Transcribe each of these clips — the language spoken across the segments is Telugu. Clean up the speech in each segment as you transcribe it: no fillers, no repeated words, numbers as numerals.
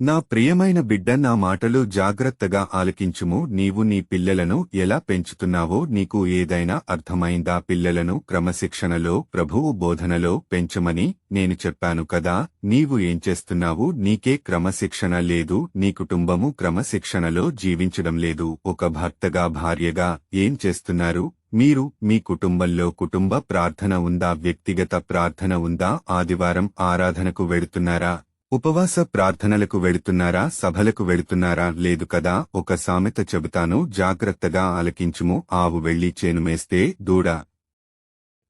నా ప్రియమైన బిడ్డ, నా మాటలు జాగ్రత్తగా ఆలకించుము. నీవు నీ పిల్లలను ఎలా పెంచుతున్నావో నీకు ఏదైనా అర్థమైందా? పిల్లలను క్రమశిక్షణలో, ప్రభువు బోధనలో పెంచమని నేను చెప్పాను కదా. నీవు ఏం చేస్తున్నావు? నీకే క్రమశిక్షణ లేదు. నీ కుటుంబము క్రమశిక్షణలో జీవించడం లేదు. ఒక భర్తగా, భార్యగా ఏం చేస్తున్నారు? మీరు మీ కుటుంబంలో కుటుంబ ప్రార్థన ఉందా? వ్యక్తిగత ప్రార్థన ఉందా? ఆదివారం ఆరాధనకు వెడుతున్నారా? ఉపవాస ప్రార్థనలకు వెడుతున్నారా? సభలకు వెడుతున్నారా? లేదు కదా. ఒక సామెత చెబుతాను, జాగ్రత్తగా ఆలకించుము. ఆవు వెళ్లి చేను మేస్తే దూడ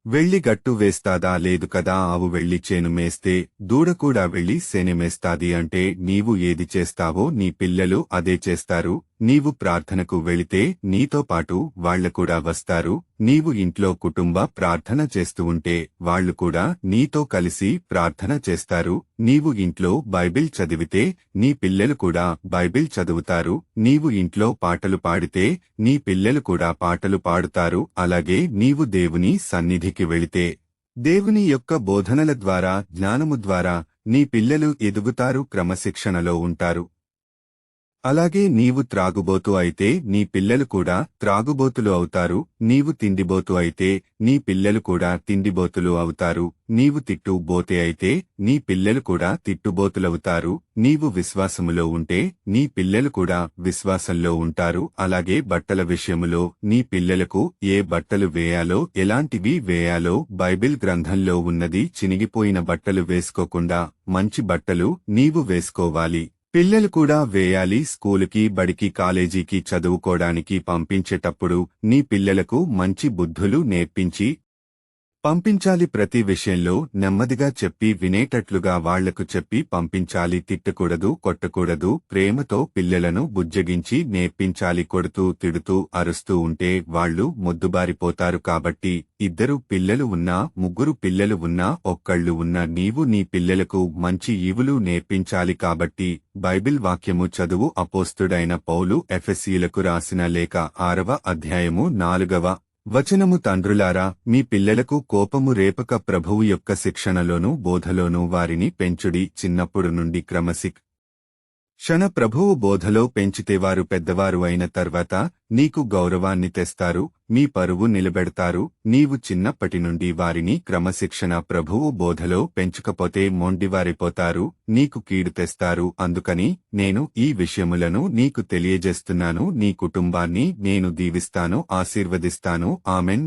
వెళ్లి గట్టు వేస్తాదా? లేదు కదా. ఆవు వెళ్లి చేను మేస్తే దూడ కూడా వెళ్లి సేనెమేస్తాది. అంటే నీవు ఏది చేస్తావో నీ పిల్లలు అదే చేస్తారు. నీవు ప్రార్థనకు వెళితే నీతో పాటు వాళ్లు కూడా వస్తారు. నీవు ఇంట్లో కుటుంబ ప్రార్థన చేస్తూ ఉంటే వాళ్లు కూడా నీతో కలిసి ప్రార్థన చేస్తారు. నీవు ఇంట్లో బైబిల్ చదివితే నీ పిల్లలు కూడా బైబిల్ చదువుతారు. నీవు ఇంట్లో పాటలు పాడితే నీ పిల్లలు కూడా పాటలు పాడుతారు. అలాగే నీవు దేవుని సన్నిధికి వెళితే దేవుని యొక్క బోధనల ద్వారా, జ్ఞానము ద్వారా నీ పిల్లలు ఎదుగుతారు, క్రమశిక్షణలో ఉంటారు. అలాగే నీవు త్రాగుబోతు అయితే నీ పిల్లలు కూడా త్రాగుబోతులు అవుతారు. నీవు తిండిబోతు అయితే నీ పిల్లలు కూడా తిండిబోతులు అవుతారు. నీవు తిట్టుబోతే అయితే నీ పిల్లలు కూడా తిట్టుబోతులవుతారు. నీవు విశ్వాసములో ఉంటే నీ పిల్లలు కూడా విశ్వాసంలో ఉంటారు. అలాగే బట్టల విషయములో నీ పిల్లలకు ఏ బట్టలు వేయాలో, ఎలాంటివి వేయాలో బైబిల్ గ్రంథంలో ఉన్నది. చినిగిపోయిన బట్టలు వేసుకోకుండా మంచి బట్టలు నీవు వేసుకోవాలి. పిల్లలు కూడా వేయాలి. స్కూలుకి, బడికి, కాలేజీకి చదువుకోవడానికి పంపించేటప్పుడు నీ పిల్లలకు మంచి బుద్ధులు నేర్పించి పంపించాలి. ప్రతి విషయంలో నెమ్మదిగా చెప్పి వినేటట్లుగా వాళ్లకు చెప్పి పంపించాలి. తిట్టకూడదు, కొట్టకూడదు. ప్రేమతో పిల్లలను బుజ్జగించి నేర్పించాలి. కొడుతూ, తిడుతూ, అరుస్తూ ఉంటే వాళ్లు మొద్దుబారిపోతారు. కాబట్టి ఇద్దరు పిల్లలు ఉన్నా, ముగ్గురు పిల్లలు ఉన్నా, ఒక్కళ్ళు ఉన్నా నీవు నీ పిల్లలకు మంచి ఈవులు నేర్పించాలి. కాబట్టి బైబిల్ వాక్యము చదువు. అపోస్తుడైన పౌలు ఎఫెసీయులకు రాసిన లేఖ 6వ అధ్యాయము 4వ వచనము. తండ్రులారా, మీ పిల్లలకు కోపము రేపక ప్రభువు యొక్క శిక్షణలోనూ బోధలోనూ వారిని పెంచుడి. చిన్నప్పుడు నుండి ప్రభువు బోధలో పెంచితే వారు పెద్దవారు అయిన తర్వాత నీకు గౌరవాన్ని తెస్తారు, మీ పరువు నిలబెడతారు. నీవు చిన్నప్పటి నుండి వారిని క్రమశిక్షణ ప్రభువు బోధలో పెంచకపోతే మొండివారిపోతారు, నీకు కీడు తెస్తారు. అందుకని నేను ఈ విషయములను నీకు తెలియజేస్తున్నాను. నీ కుటుంబాన్ని నేను దీవిస్తాను, ఆశీర్వదిస్తాను. ఆమెన్.